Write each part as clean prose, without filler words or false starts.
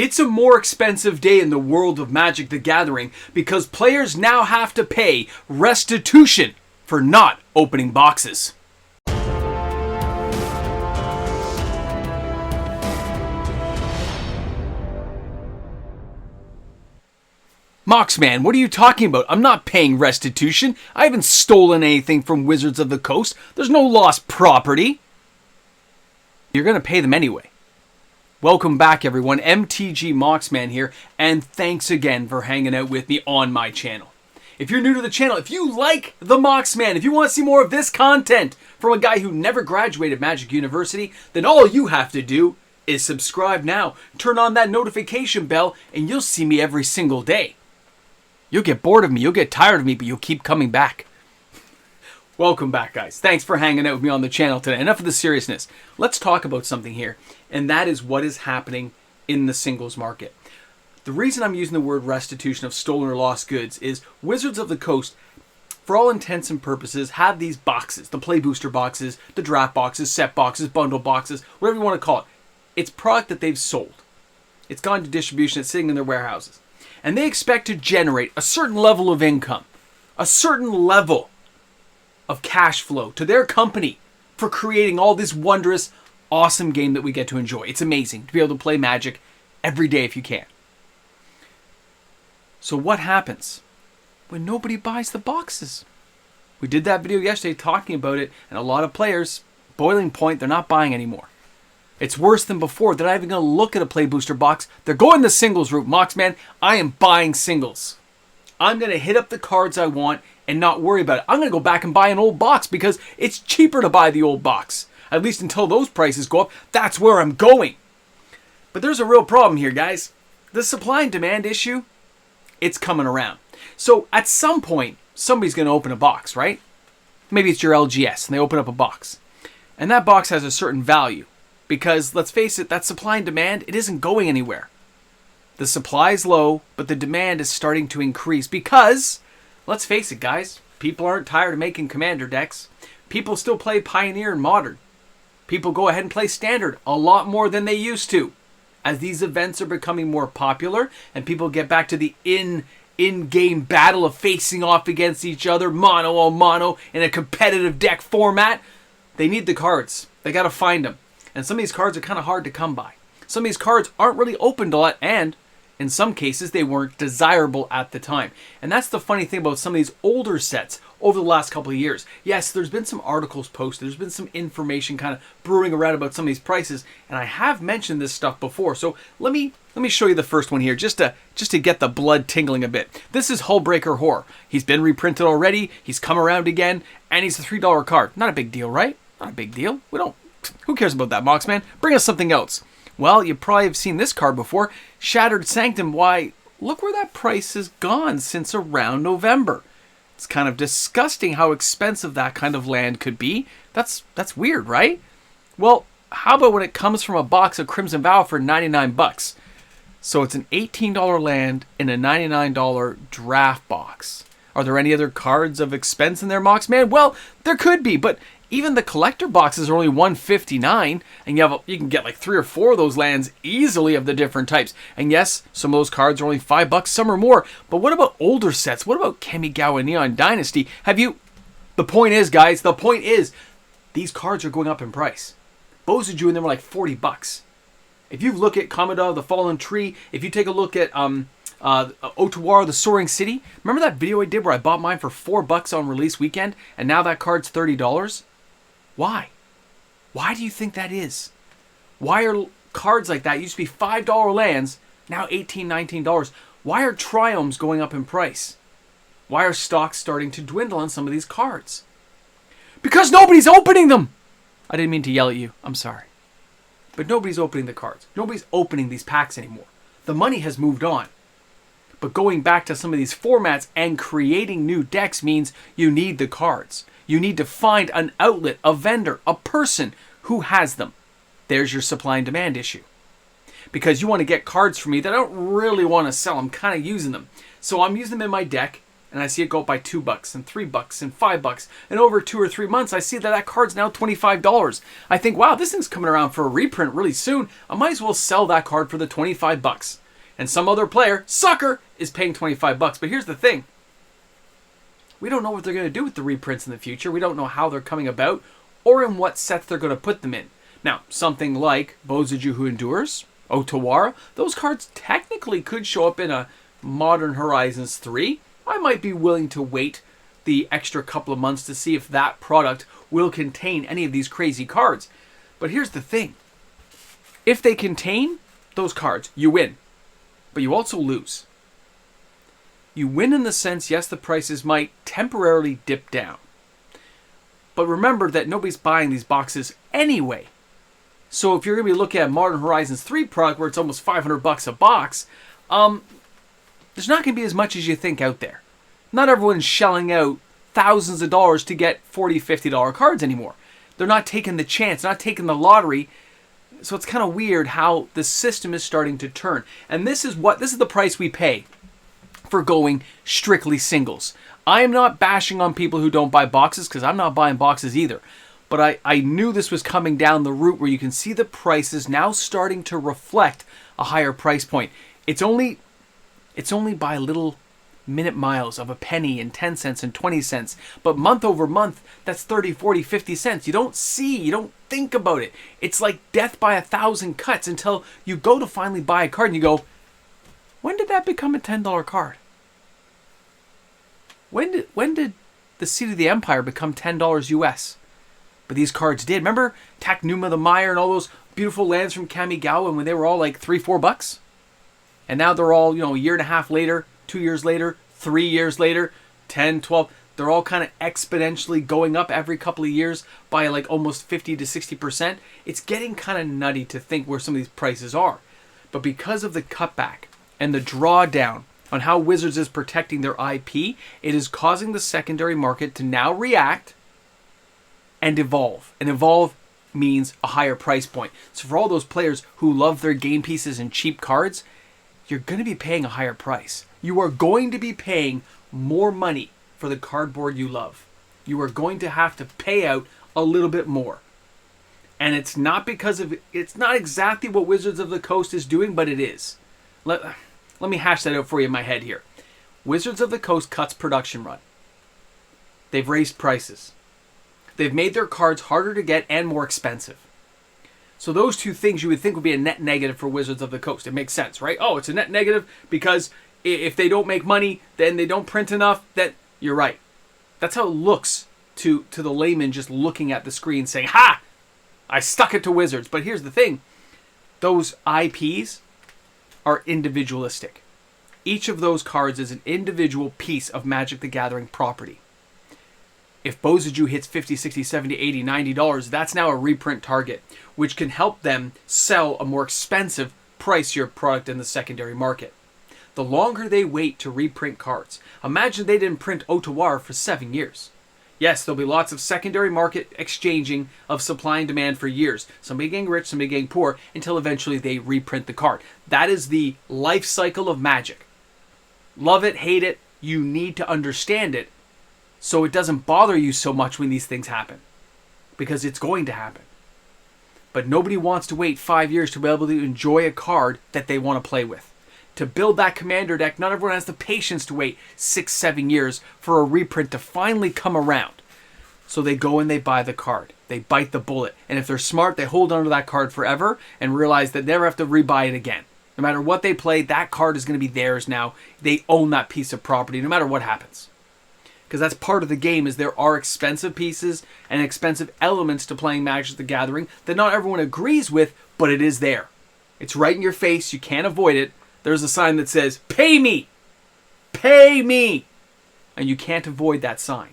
It's a more expensive day in the world of Magic the Gathering because players now have to pay restitution for not opening boxes. Moxman, what are you talking about? I'm not paying restitution. I haven't stolen anything from Wizards of the Coast. There's no lost property. You're going to pay them anyway. Welcome back, everyone. MTG Moxman here, and thanks again for hanging out with me on my channel. If you're new to the channel, if you like the Moxman, if you want to see more of this content from a guy who never graduated Magic University, then all you have to do is subscribe now. Turn on that notification bell, and you'll see me every single day. You'll get bored of me, you'll get tired of me, but you'll keep coming back. Welcome back, guys. Thanks for hanging out with me on the channel today. Enough of the seriousness. Let's talk about something here, and that is what is happening in the singles market. The reason I'm using the word restitution of stolen or lost goods is Wizards of the Coast, for all intents and purposes, have these boxes, the play booster boxes, the draft boxes, set boxes, bundle boxes, whatever you want to call it. It's product that they've sold. It's gone to distribution, it's sitting in their warehouses. And they expect to generate a certain level of income, a certain level of cash flow to their company for creating all this wondrous, awesome game that we get to enjoy. It's amazing to be able to play Magic every day if you can. So what happens when nobody buys the boxes? We did that video yesterday talking about it, and a lot of players, boiling point, they're not buying anymore. It's worse than before. They're not even going to look at a play booster box. They're going the singles route. Moxman, I am buying singles. I'm going to hit up the cards I want and not worry about it. I'm going to go back and buy an old box because it's cheaper to buy the old box. At least until those prices go up, that's where I'm going. But there's a real problem here, guys. The supply and demand issue, it's coming around. So at some point, somebody's going to open a box, right? Maybe it's your LGS and they open up a box. And that box has a certain value because, let's face it, that supply and demand, it isn't going anywhere. The supply is low, but the demand is starting to increase because, let's face it, guys, people aren't tired of making Commander decks. People still play Pioneer and Modern. People go ahead and play Standard a lot more than they used to. As these events are becoming more popular and people get back to the in-game battle of facing off against each other, mono on mono, in a competitive deck format, they need the cards. They got to find them. And some of these cards are kind of hard to come by. Some of these cards aren't really opened a lot, and in some cases, they weren't desirable at the time. And that's the funny thing about some of these older sets over the last couple of years. Yes, there's been some articles posted. There's been some information kind of brewing around about some of these prices. And I have mentioned this stuff before. So let me show you the first one here just to get the blood tingling a bit. This is Hullbreaker Horror. He's been reprinted already. He's come around again. And he's a $3 card. Not a big deal, right? Not a big deal. Who cares about that, Moxman? Bring us something else. Well, you probably have seen this card before. Shattered Sanctum. Why, look where that price has gone since around November. It's kind of disgusting how expensive that kind of land could be. That's weird, right? Well, how about when it comes from a box of Crimson Vow for 99 bucks? So it's an $18 land in a $99 draft box. Are there any other cards of expense in there, Moxman? Well, there could be, but even the collector boxes are only $159, and you can get like 3 or 4 of those lands easily of the different types. And yes, some of those cards are only $5, some are more. But what about older sets? What about Kamigawa Neon Dynasty? The point is, guys, these cards are going up in price. Bozuju and them are like $40. If you look at Kamada, the Fallen Tree, if you take a look at Otawara, the Soaring City, remember that video I did where I bought mine for $4 on release weekend, and now that card's $30? Why? Why do you think that is? Why are cards like that used to be $5 lands, now $18, $19? Why are Triomes going up in price? Why are stocks starting to dwindle on some of these cards? Because nobody's opening them! I didn't mean to yell at you. I'm sorry. But nobody's opening the cards. Nobody's opening these packs anymore. The money has moved on. But going back to some of these formats and creating new decks means you need the cards. You need to find an outlet, a vendor, a person who has them. There's your supply and demand issue. Because you want to get cards from me that I don't really want to sell. I'm kind of using them. So I'm using them in my deck. and I see it go up by $2 and $3 and $5, and over 2 or 3 months I see that that card's now $25. I think, wow, this thing's coming around for a reprint really soon. I might as well sell that card for the $25. And some other player, sucker, is paying $25. But here's the thing. We don't know what they're going to do with the reprints in the future. We don't know how they're coming about or in what sets they're going to put them in. Now, something like Bozuju Who Endures, Otawara, those cards technically could show up in a Modern Horizons 3. I might be willing to wait the extra couple of months to see if that product will contain any of these crazy cards. But here's the thing. If they contain those cards, you win. But you also lose. You win in the sense, yes, the prices might temporarily dip down. But remember that nobody's buying these boxes anyway. So if you're going to be looking at Modern Horizons 3 product where it's almost $500 a box, there's not going to be as much as you think out there. Not everyone's shelling out thousands of dollars to get $40, $50 cards anymore. They're not taking the chance, not taking the lottery. So it's kind of weird how the system is starting to turn. And this is the price we pay for going strictly singles. I am not bashing on people who don't buy boxes because I'm not buying boxes either. But I knew this was coming down the route where you can see the prices now starting to reflect a higher price point. It's only by little minute miles of a penny and 10 cents and 20 cents. But month over month, that's 30, 40, 50 cents. You don't think about it. It's like death by 1,000 cuts until you go to finally buy a card and you go, when did that become a $10 card? When did the Seat of the Empire become $10 US? But these cards did. Remember Taknuma the Mire and all those beautiful lands from Kamigawa when they were all like $3, $4? And now they're all, a year and a half later, 2 years later, 3 years later, 10, 12. They're all kind of exponentially going up every couple of years by like almost 50 to 60%. It's getting kind of nutty to think where some of these prices are. But because of the cutback and the drawdown on how Wizards is protecting their IP, it is causing the secondary market to now react and evolve. And evolve means a higher price point. So for all those players who love their game pieces and cheap cards, you're going to be paying a higher price. You are going to be paying more money for the cardboard you love. You are going to have to pay out a little bit more. And it's not exactly what Wizards of the Coast is doing, but it is. Let me hash that out for you in my head here. Wizards of the Coast cuts production run. They've raised prices. They've made their cards harder to get and more expensive. So those two things you would think would be a net negative for Wizards of the Coast. It makes sense, right? Oh, it's a net negative because if they don't make money, then they don't print enough. That you're right. That's how it looks to the layman just looking at the screen saying, ha! I stuck it to Wizards. But here's the thing. Those IPs are individualistic. Each of those cards is an individual piece of Magic the Gathering property. If Bozuju hits $50, $60, $70, $80, $90, that's now a reprint target, which can help them sell a more expensive, pricier product in the secondary market. The longer they wait to reprint cards, imagine they didn't print Otawara for 7 years. Yes, there'll be lots of secondary market exchanging of supply and demand for years. Somebody getting rich, somebody getting poor, until eventually they reprint the card. That is the life cycle of Magic. Love it, hate it, you need to understand it so it doesn't bother you so much when these things happen. Because it's going to happen. But nobody wants to wait 5 years to be able to enjoy a card that they want to play with. To build that commander deck, not everyone has the patience to wait 6, 7 years for a reprint to finally come around. So they go and they buy the card. They bite the bullet. And if they're smart, they hold on to that card forever and realize that they never have to rebuy it again. No matter what they play, that card is going to be theirs now. They own that piece of property no matter what happens. Because that's part of the game, is there are expensive pieces and expensive elements to playing Magic the Gathering that not everyone agrees with, but it is there. It's right in your face. You can't avoid it. There's a sign that says, pay me! Pay me! And you can't avoid that sign.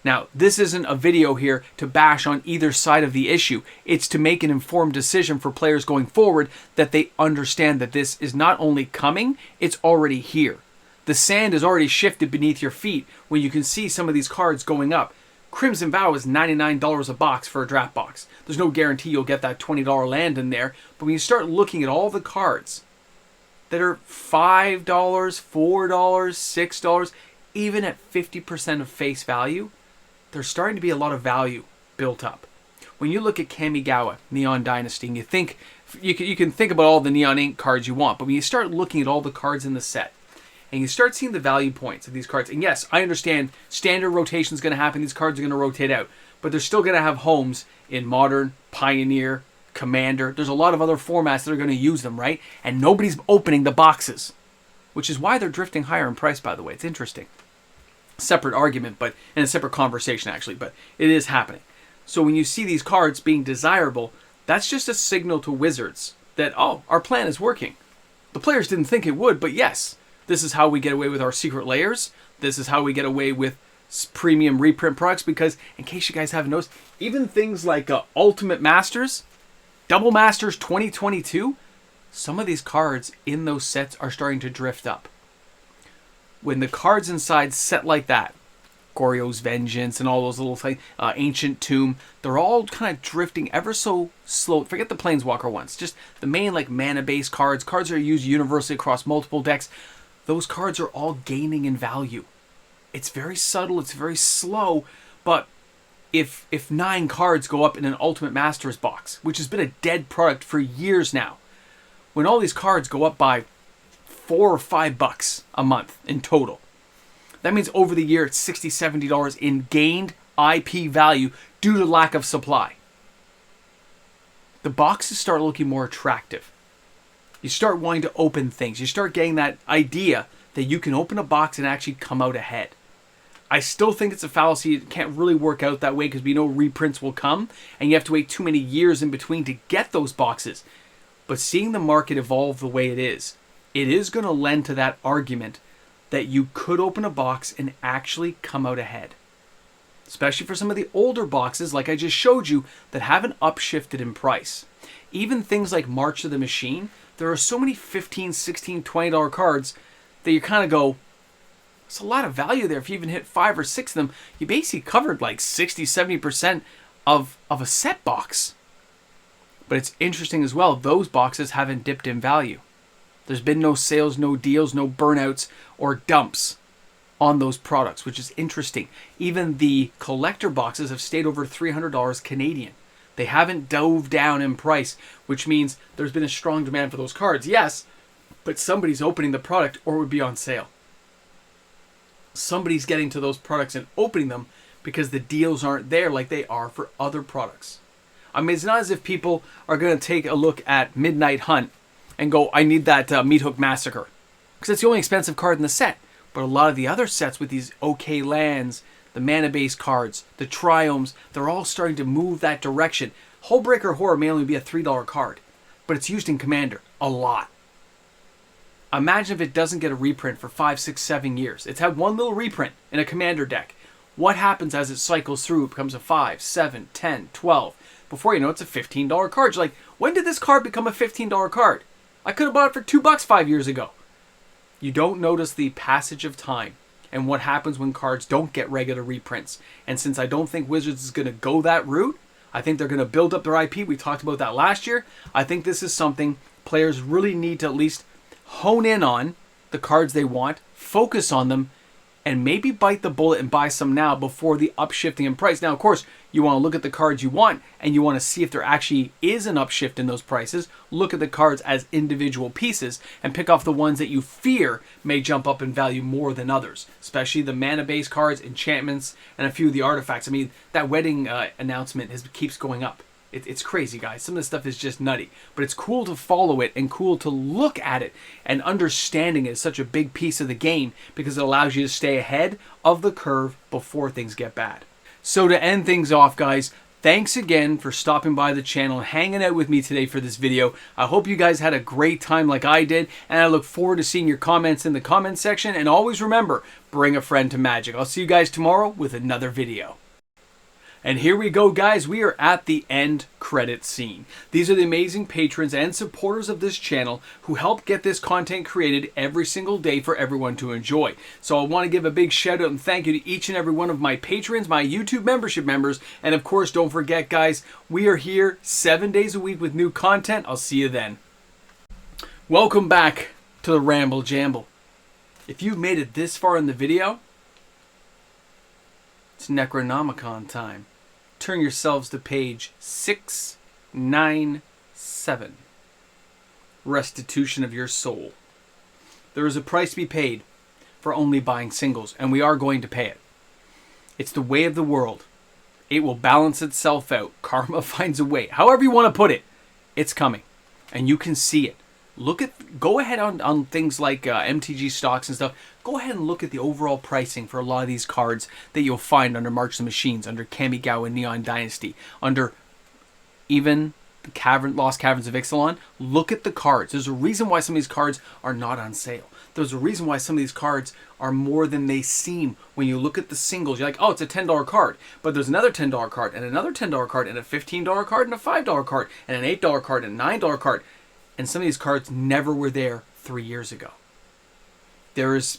Now, this isn't a video here to bash on either side of the issue. It's to make an informed decision for players going forward that they understand that this is not only coming, it's already here. The sand is already shifted beneath your feet when you can see some of these cards going up. Crimson Vow is $99 a box for a draft box. There's no guarantee you'll get that $20 land in there. But when you start looking at all the cards that are $5, $4, $6, even at 50% of face value, there's starting to be a lot of value built up. When you look at Kamigawa, Neon Dynasty, and you can think about all the Neon Ink cards you want, but when you start looking at all the cards in the set, and you start seeing the value points of these cards, and yes, I understand standard rotation is going to happen, these cards are going to rotate out, but they're still going to have homes in Modern, Pioneer, Commander. There's a lot of other formats that are going to use them, right? And nobody's opening the boxes, which is why they're drifting higher in price, by the way. It's interesting. Separate argument, but and a separate conversation, actually, but it is happening. So when you see these cards being desirable, that's just a signal to Wizards that, oh, our plan is working. The players didn't think it would, but yes, this is how we get away with our secret layers. This is how we get away with premium reprint products, because in case you guys haven't noticed, even things like Ultimate Masters, Double Masters 2022, some of these cards in those sets are starting to drift up. When the cards inside set like that, Goryo's Vengeance and all those little things, Ancient Tomb, they're all kind of drifting ever so slow. Forget the Planeswalker ones, just the main like mana-based cards that are used universally across multiple decks. Those cards are all gaining in value. It's very subtle, it's very slow, but if 9 cards go up in an Ultimate Masters box, which has been a dead product for years now, when all these cards go up by $4 or $5 a month in total, that means over the year it's $60, $70 in gained IP value due to lack of supply. The boxes start looking more attractive. You start wanting to open things. You start getting that idea that you can open a box and actually come out ahead. I still think it's a fallacy. It can't really work out that way because we know reprints will come and you have to wait too many years in between to get those boxes. But seeing the market evolve the way it is going to lend to that argument that you could open a box and actually come out ahead. Especially for some of the older boxes like I just showed you that haven't upshifted in price. Even things like March of the Machine, there are so many $15, $16, $20 cards that you kind of go, it's a lot of value there. If you even hit 5 or 6 of them, you basically covered like 60, 70% of a set box. But it's interesting as well, those boxes haven't dipped in value. There's been no sales, no deals, no burnouts or dumps on those products, which is interesting. Even the collector boxes have stayed over $300 Canadian. They haven't dove down in price, which means there's been a strong demand for those cards. Yes, but somebody's opening the product or it would be on sale. Somebody's getting to those products and opening them because the deals aren't there like they are for other products. I mean, it's not as if people are going to take a look at Midnight Hunt and go, I need that Meat Hook Massacre. Because it's the only expensive card in the set. But a lot of the other sets with these OK lands, the mana-based cards, the Triomes, they're all starting to move that direction. Hullbreaker Horror may only be a $3 card, but it's used in Commander a lot. Imagine if it doesn't get a reprint for 5, 6, 7 years. It's had one little reprint in a Commander deck. What happens as it cycles through? It becomes a 5, 7, 10, 12. Before you know it's a $15 card. You're like, when did this card become a $15 card? I could have bought it for $2 5 years ago. You don't notice the passage of time and what happens when cards don't get regular reprints. And since I don't think Wizards is going to go that route, I think they're going to build up their IP. We talked about that last year. I think this is something players really need to at least hone in on the cards they want, focus on them, and maybe bite the bullet and buy some now before the upshifting in price. Now, of course, you want to look at the cards you want and you want to see if there actually is an upshift in those prices. Look at the cards as individual pieces and pick off the ones that you fear may jump up in value more than others, especially the mana-based cards, enchantments, and a few of the artifacts. I mean, that wedding announcement keeps going up. It's crazy, guys. Some of this stuff is just nutty. But it's cool to follow it and cool to look at it. And understanding it is such a big piece of the game because it allows you to stay ahead of the curve before things get bad. So to end things off, guys, thanks again for stopping by the channel and hanging out with me today for this video. I hope you guys had a great time like I did. And I look forward to seeing your comments in the comment section. And always remember, bring a friend to Magic. I'll see you guys tomorrow with another video. And here we go, guys. We are at the end credit scene. These are the amazing patrons and supporters of this channel who help get this content created every single day for everyone to enjoy. So I want to give a big shout out and thank you to each and every one of my patrons, my YouTube membership members. And of course, don't forget, guys, we are here 7 days a week with new content. I'll see you then. Welcome back to the ramble jamble. If you've made it this far in the video, it's Necronomicon time. Turn yourselves to page 697. Restitution of your soul. There is a price to be paid for only buying singles, and we are going to pay it. It's the way of the world. It will balance itself out. Karma finds a way. However you want to put it, it's coming. And you can see it. Go ahead on things like MTG stocks and stuff. Go ahead and look at the overall pricing for a lot of these cards that you'll find under March of the Machines, under Kamigawa Neon Dynasty, under even the Lost Caverns of Ixalan. Look at the cards. There's a reason why some of these cards are not on sale. There's a reason why some of these cards are more than they seem. When you look at the singles, you're like, oh, it's a $10 card. But there's another $10 card, and another $10 card, and a $15 card, and a $5 card, and an $8 card, and a $9 card. And some of these cards never were there 3 years ago. There is...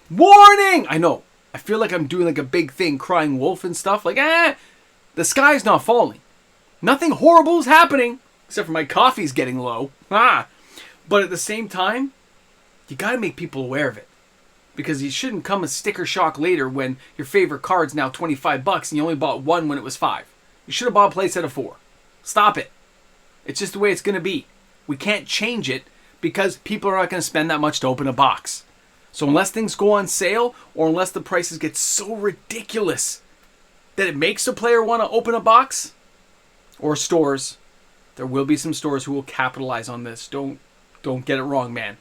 Warning! I know. I feel like I'm doing like a big thing, crying wolf and stuff. Like, the sky's not falling. Nothing horrible is happening. Except for my coffee's getting low. But at the same time, you got to make people aware of it. Because you shouldn't come a sticker shock later when your favorite card's now $25 and you only bought one when it was $5. You should have bought a playset of 4. Stop it. It's just the way it's going to be. We can't change it because people are not going to spend that much to open a box. So unless things go on sale or unless the prices get so ridiculous that it makes a player want to open a box, or stores, there will be some stores who will capitalize on this. Don't get it wrong, man.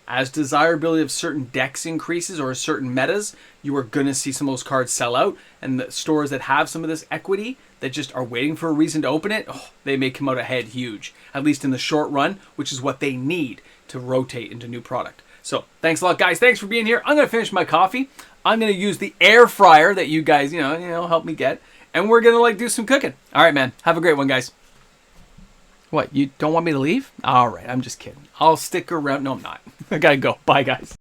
As desirability of certain decks increases or certain metas, you are going to see some of those cards sell out. And the stores that have some of this equity that just are waiting for a reason to open it, they may come out ahead huge. At least in the short run, which is what they need to rotate into new product. So, thanks a lot, guys. Thanks for being here. I'm going to finish my coffee. I'm going to use the air fryer that you guys, help me get. And we're going to, do some cooking. All right, man. Have a great one, guys. What, you don't want me to leave? All right, I'm just kidding. I'll stick around. No, I'm not. I gotta go. Bye, guys.